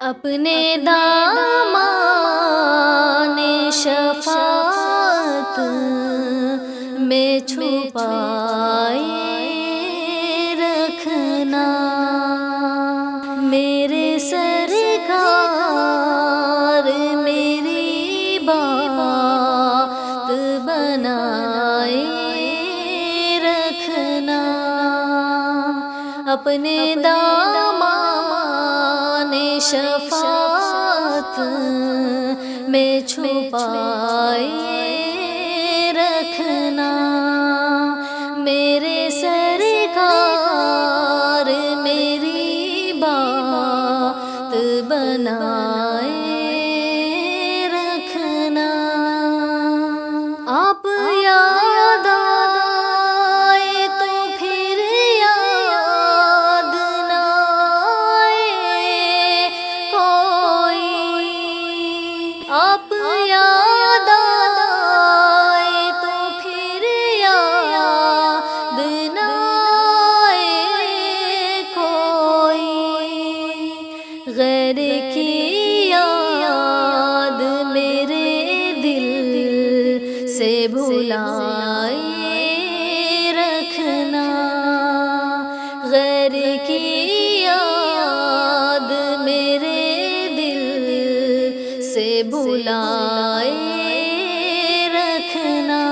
اپنے دامان شفاعت میں چھپائے رکھنا، میرے سرکار میری بات بنائے رکھنا، اپنے دامان شفاعت میں چھپائے رکھنا، میرے سرکار میری بات بنائے رکھنا، آپ یاد آئے تو پھر یاد نہ آئے کوئی، آپ یاد آئے تو پھر یاد نہ آئے کوئی، غیر کی یاد میرے دل سے بھلائے رکھنا، غیر کی یاد میرے دل سے بھلائے رکھنا،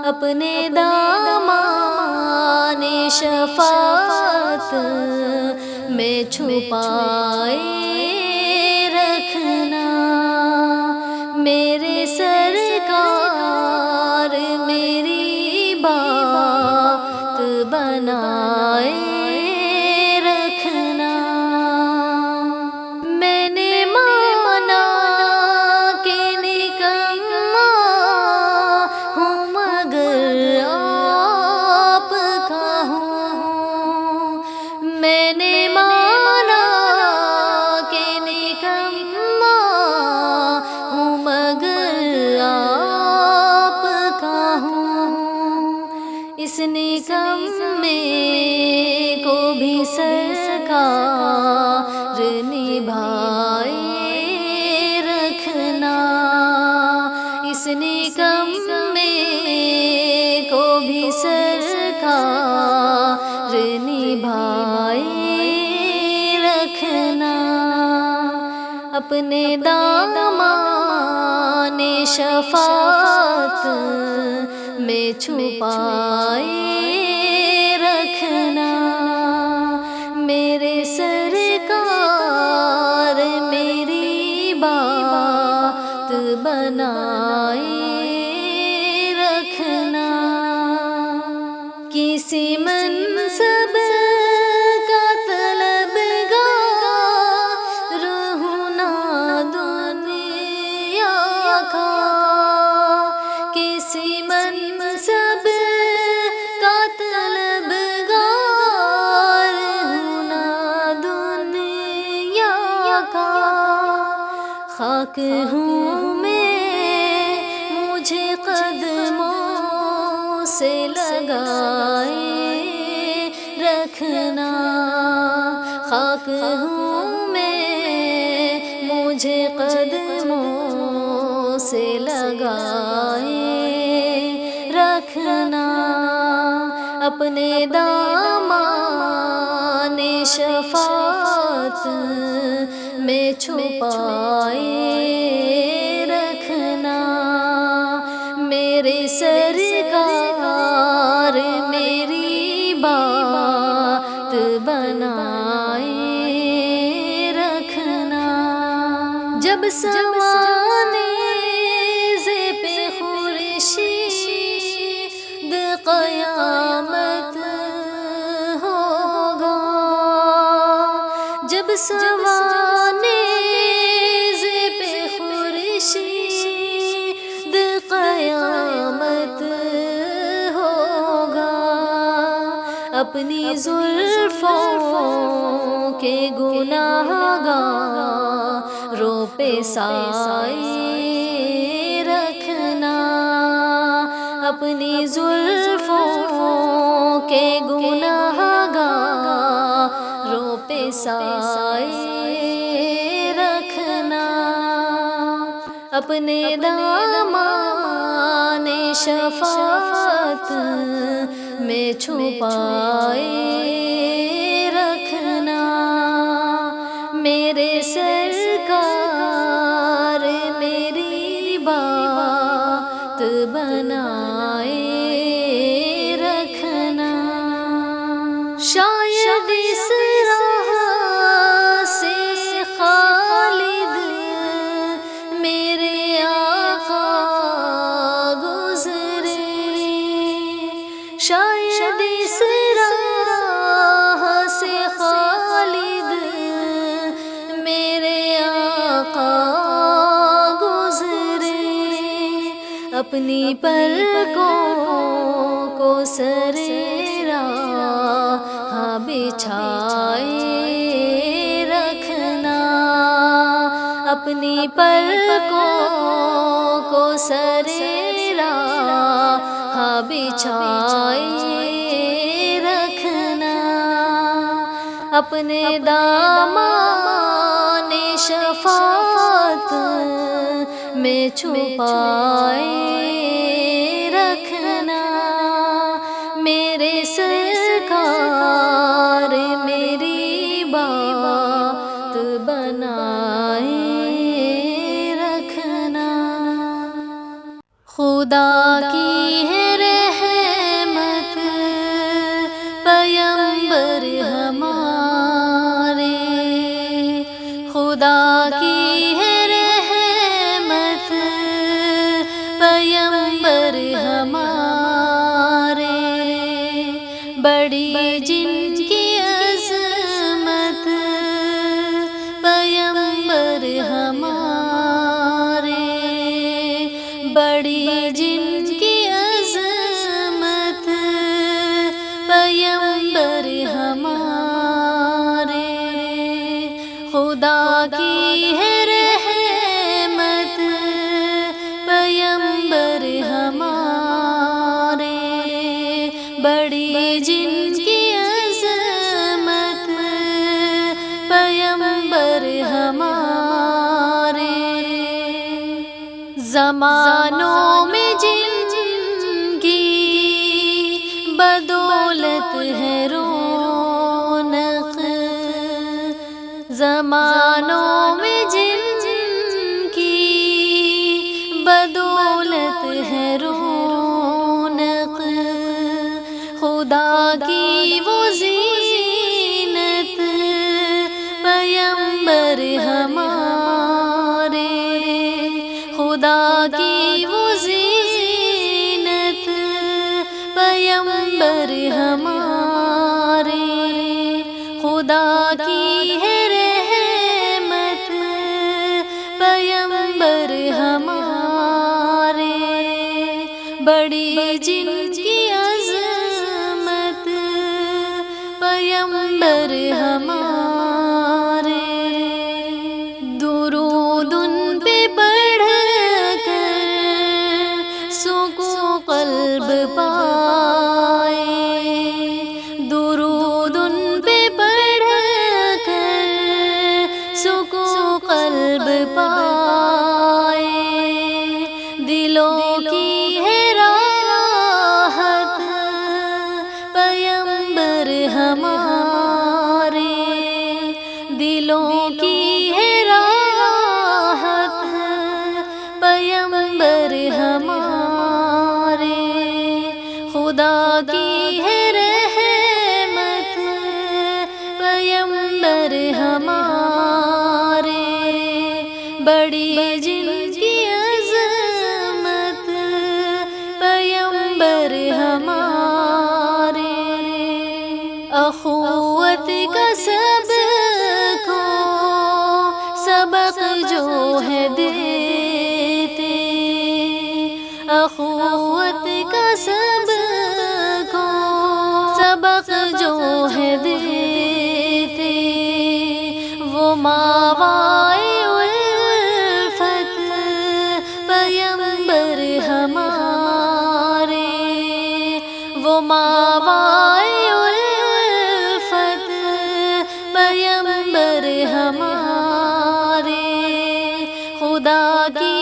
اپنے دامان شفاعت میں چھپائے رکھنا، میرے سرکار میری بات بنائے رکھنا، میں نے مانا کہ نکما ہوں مگر آپ کا ہوں، میں نے مانا کہ نکما ہوں مگر آپ کا ہوں، اس نکمے کو بھی سرکار نبھائے رکھنا، اس نکمے کو بھی سرکار نبھائے رکھنا، اپنے دامان شفاعت میں چھپائے رکھنا، میرے سرکار میری بات بنائے رکھنا، کسی منصب کا طلبگار ہوں نہ دنیا کا، کسی منصب کا طلبگار ہوں نہ دنیا کا، خاک ہوں میں مجھے قدموں سے لگائے رکھنا، خاک ہوں میں مجھے قدموں سے لگائے رکھنا، اپنے دامان شفاعت میں چھپائے رکھنا، میرے سرکار میری بات بنائے رکھنا، جب سوانے پہ خورشید قیامت ہوگا، جب سوانے پہ خورشید قیامت ہوگا، اپنی زلفوں کے گناہگاروں پہ سائے رکھنا، اپنی زلفوں کے گناہگاروں پہ سائے اپنے دامان شفاعت میں چھپائے رکھنا، میرے سرکار میری بات بنائے رکھنا، شاید اس راہ سے خالد میرے آقا گزرے، شاید اس راہ سے خالد میرے آقا گزرے، اپنی پلکوں کو سر راہ بچھائے رکھنا، اپنی پلکوں کو سر راہ بچھائے رکھنا، اپنے دامان شفاعت میں چھپائے رکھنا، میرے سرکار میری بات بنائے رکھنا، خدا کی ہے رحمت پیغمبر ہمارے، خدا کی ہے رحمت پیغمبر ہمارے، بڑی جن کی عظمت پیغمبر ہمارے، بڑی جن کی عظمت پیغمبر ہمارے، خدا کی ہے رحمت پیغمبر ہمارے، بڑی جن کی عظمت پیغمبر ہمارے، زمانوں میں جن کی بدولت ہے رونق، زمانوں میں جن کی بدولت ہے رونق، خدا کی وہ زینت پیغمبر ہمارے، خدا کی وہ زینت پیغمبر ہمارے، خدا کی ہے رحمت پیغمبر ہمارے، بڑی جن کی عظمت پیغمبر ہمارے، درود ان پہ پڑھ کر سکون قلب پائے، درود ان پہ پڑھ کر سکون قلب پائے، دلوں کی ہے راحت پیغمبر ہمارے، دلوں کی ہے راحت پیغمبر ہمارے، خدا کی ہے رحمت پیغمبر ہمارے، بڑی جن کی عظمت پیغمبر ہمارے، اخوت کا سب کو سبق جو ہے دیتے، اخوت کا سب کو سبق جو ہے دیتے، وہ ماوائے الفت پیغمبر ہمارے، وہ ماوائے الفت پیغمبر ہمارے، خدا کی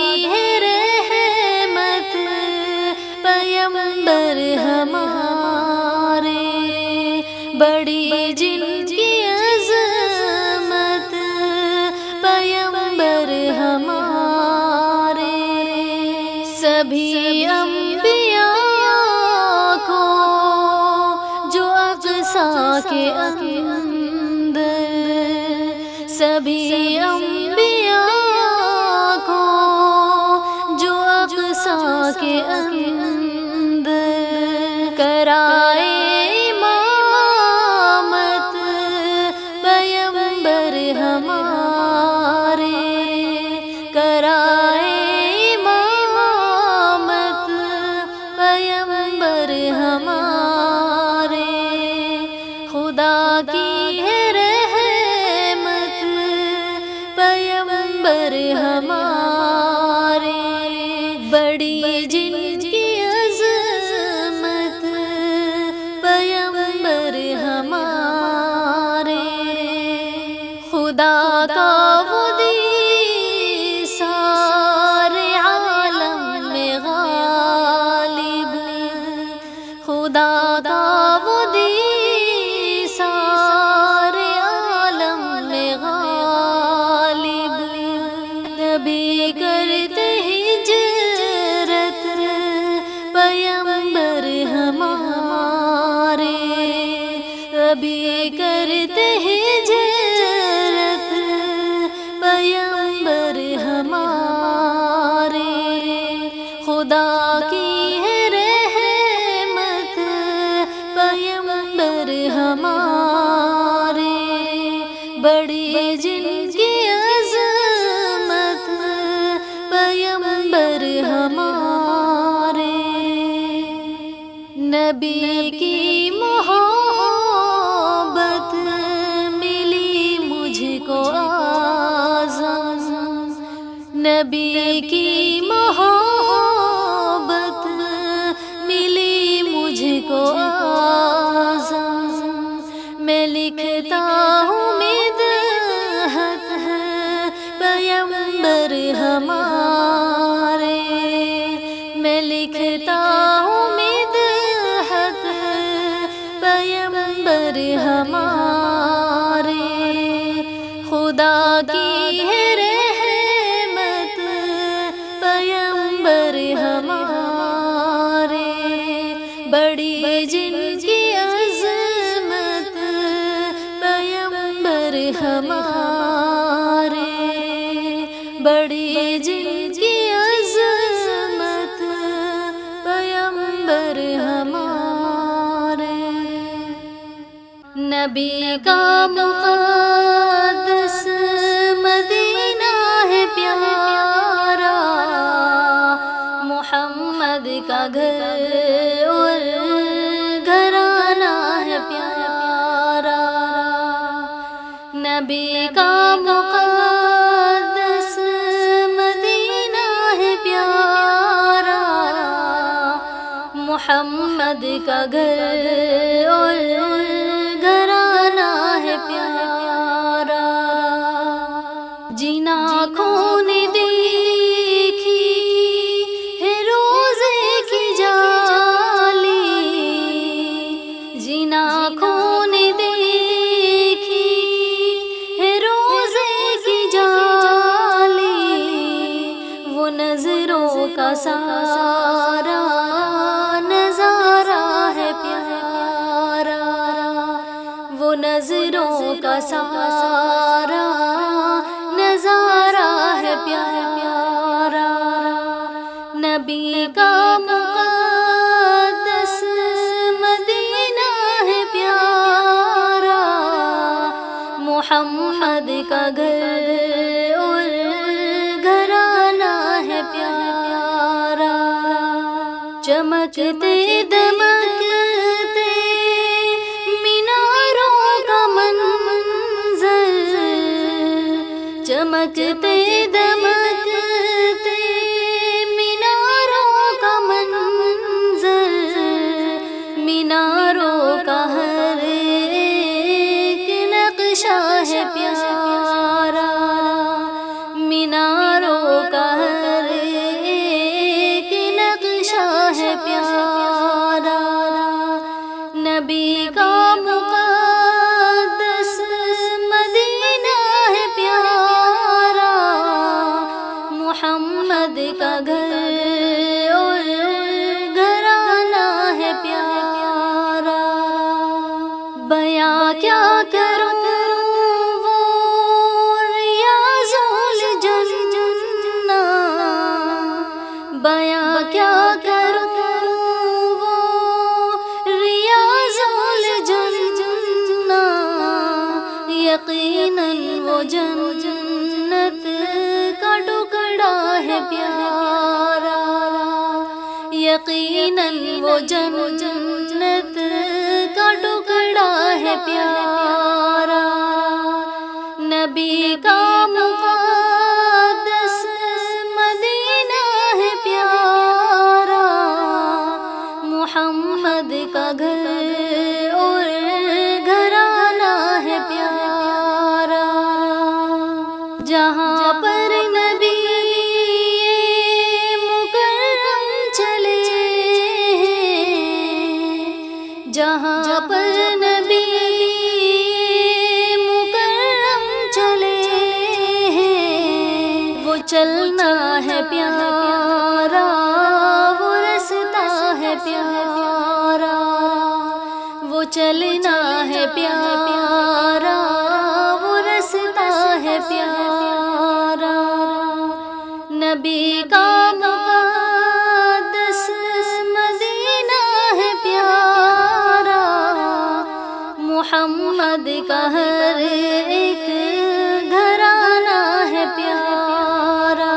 سبھی انبیاء کو جو اقصیٰ کے اندر، سبھی انبیاء کو جو اقصیٰ کے اندر کرائے امامت پیغمبر ہمارے، کرائے امامت پیغمبر ہمارے، خدا کی ہے رحمت پیغمبر ہمارے، بڑی جن کی عظمت پیغمبر ہمارے، خدا کا وہ دین سارے عالم میں غالب، خدا کا وہ دین سارے عالم میں غالب، نبی کرتے ہجرت پیغمبر ہمارے، نبی کرتے ہجرت پیغمبر ہمارے، خدا کی ہے رحمت پیغمبر ہمارے، بڑی جن کی عظمت پیغمبر ہمارے، نبی کی محبت ملی مجھ کو اعظم، نبی کی محبت ملی مجھ کو اعظم، میں لکھتا ہوں مدحت ہے پیغمبر ہمارے، میں لکھتا ہوں مدحت ہے پیغمبر ہمارے، خدا کی ہے رحمت پیغمبر ہمارے، بڑی جن کی عظمت پیغمبر ہمارے، بڑی جن کی عظمت پیغمبر ہمارے، نبی کا مقدس مدینہ ہے پیارا، محمد کا گھر اور گھرانہ ہے پیارا، نبی کا مقدس مدینہ ہے پیارا، محمد کا گھر اور گھرانہ ہے پیارا، جنا خون دیکھی ہے روزے کی جالی، جنا خون دیکھی ہے روزے کی جالی، وہ نظروں کا سارا نظارہ ہے پیارا، وہ نظروں کا سارا نظارہ ہے پیارا، نبی کا مقدس مدینہ ہے پیارا، محمد کا گھر اور گھرانہ ہے پیارا، چمکتے دمکتے میناروں کا منظر، چمکتے دمکتے میناروں کا منظر، میناروں کا ہر ایک نقشہ ہے پیارا، میناروں کا ہر ایک نقشہ ہے پیارا، نبی کا مقدس مدینہ ہے پیارا، یقیناً وہ جنت کا ٹکڑا ہے پیارا، نبی کا مقدس مدینہ ہے پیارا، محمد کا گھر اور گھرانہ ہے پیارا، جہاں پر نبی مکرم چلے ہیں، جہاں پر نبی مکرم چلے ہیں، وہ چلنا ہے پیارا، وہ رستہ ہے پیارا، وہ چلنا ہے پیارا، وہ رستہ ہے پیارا، نبی کا مقدس مدینہ ہے پیارا، محمد کا ہر ایک گھرانہ ہے پیارا،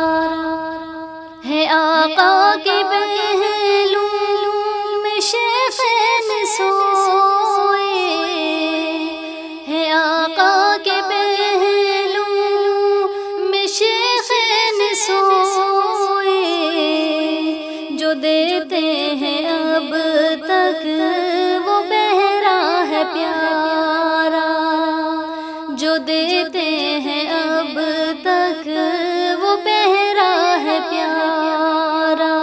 ہے آقا کے پہلو میں شیخین سوئے، ہے آقا کے پہلو میں شیخین سوئے، جو دیتے ہیں اب تک وہ بہرا ہے پیارا، جو دیتے ہیں اب تک وہ بہرا ہے پیارا،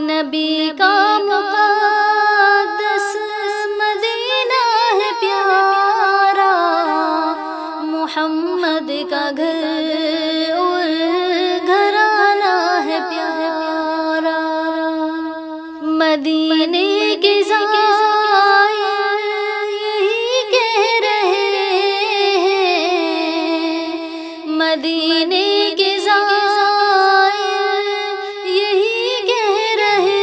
نبی کا مقدس مدینہ ہے پیارا، محمد کا گھر اور گھرانہ ہے پیارا، مدینے کی زائر یہی کہہ رہے ہیں، مدینے کی زائر یہی کہہ رہے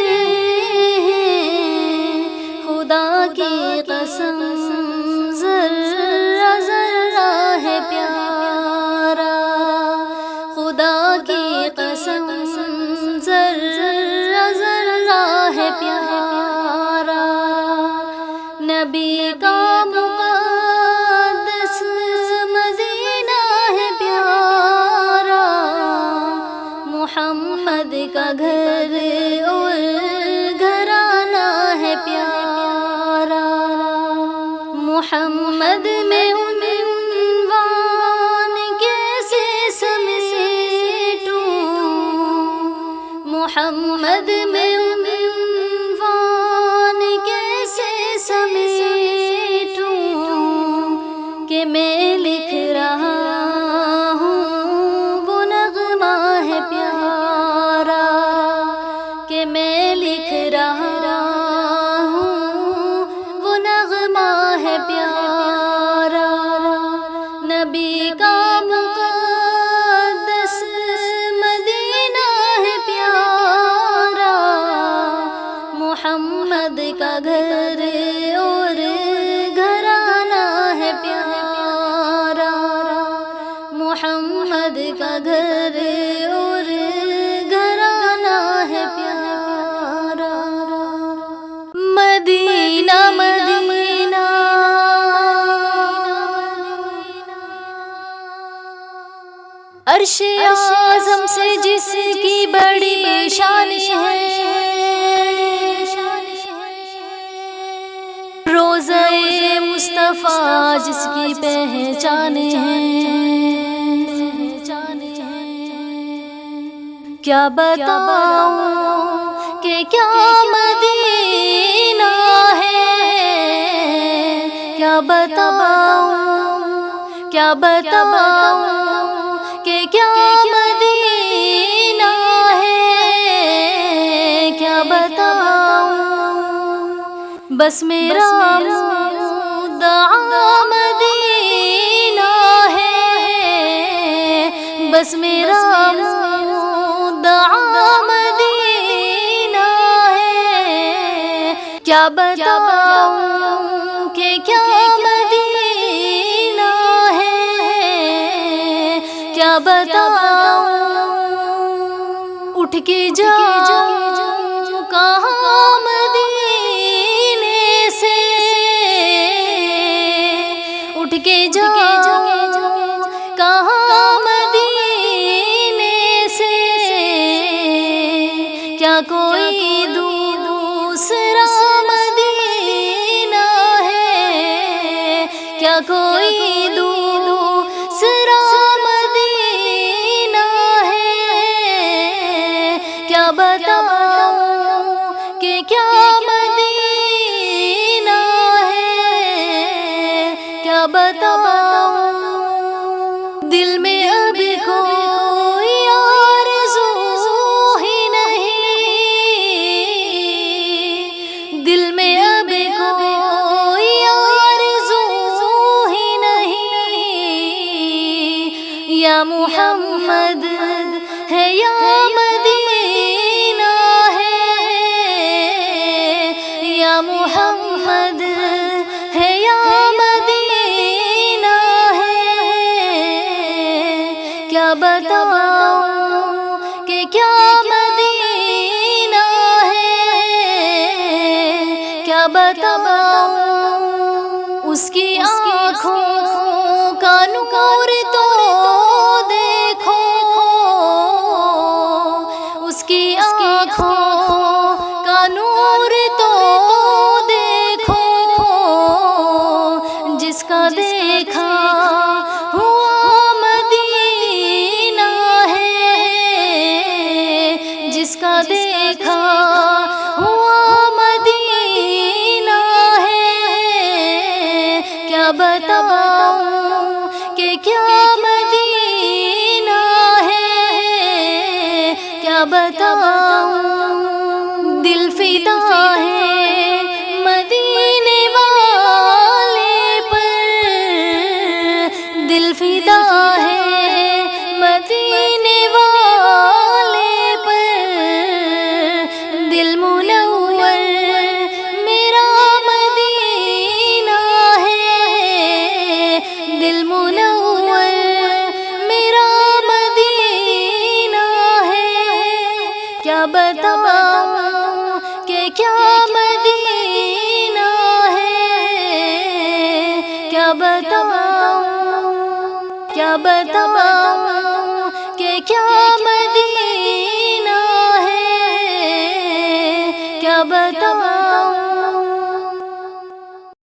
ہیں، خدا کی قسم ذرہ ذرہ ہے پیارا، خدا کی قسم ذرہ ذرہ ہے پیارا، نبی کا مقدس مدینہ ہے پیارا، محمد کا گھر اور گھرانہ ہے پیارا، محمد میں عنوان کیسے سمیٹوں، محمد میں عنوان کیسے سمیٹوں، کہ میں لکھ رہا ہوں وہ نغمہ ہے پیارا، کہ میں لکھ رہا ہوں وہ نغمہ ہے پیارا، نبی کا مقدس مدینہ ہے پیارا، محمد کا گھر اور گھرانہ ہے پیارا، محمد کا گھر اور گھرانہ ہے پیارا، مدینہ مدینہ عرش اعظم سے جس کی بڑی شان ہے، روضہ مصطفیٰ جس کی پہچان ہے، کیا بتاؤں کہ کیا مدینہ ہے، کیا بتاؤں کیا بتاؤں کہ کیا مدینہ ہے، کیا بتاؤں، بس میرا مدعا مدینہ ہے، بس میرا مدعا مدینہ ہے، کیا بتاؤں کہ کیا مدینہ ہے، کیا بتاؤں، اٹھ کے جاؤں کیا کوئی دوسرا مدینہ ہے، کیا کوئی دوسرا مدینہ ہے، کیا بتاؤں کہ کیا مدینہ ہے، کیا بتاؤں دل میں اب کوئی آرزو ہی نہیں، دل میں اب کوئی آرزو ہی نہیں، یا محمد ہے یا مدینہ ہے، یا محمد ہے یا مدینہ ہے، کیا بتاؤں کہ کیا مدینہ ہے، کیا بتاؤں اس کی آنکھوں کا نور تو دیکھو، اس کی آنکھوں کا نور تو دیکھو، جس کا دیکھا ہوا مدینہ ہے، جس کا دیکھا ہوا مدینہ ہے، کیا بتاؤں کہ کیا مدینہ ہے، کیا بتاؤں دل فدا ہے مدینے والے پر، دل فدا ہے مدینے والے پر، دل منور میرا مدینہ ہے، دل منور میرا مدینہ ہے، کیا بتاؤں کہ کیا مدینہ ہے، کیا بتاؤں، کیا بتاؤں کہ کیا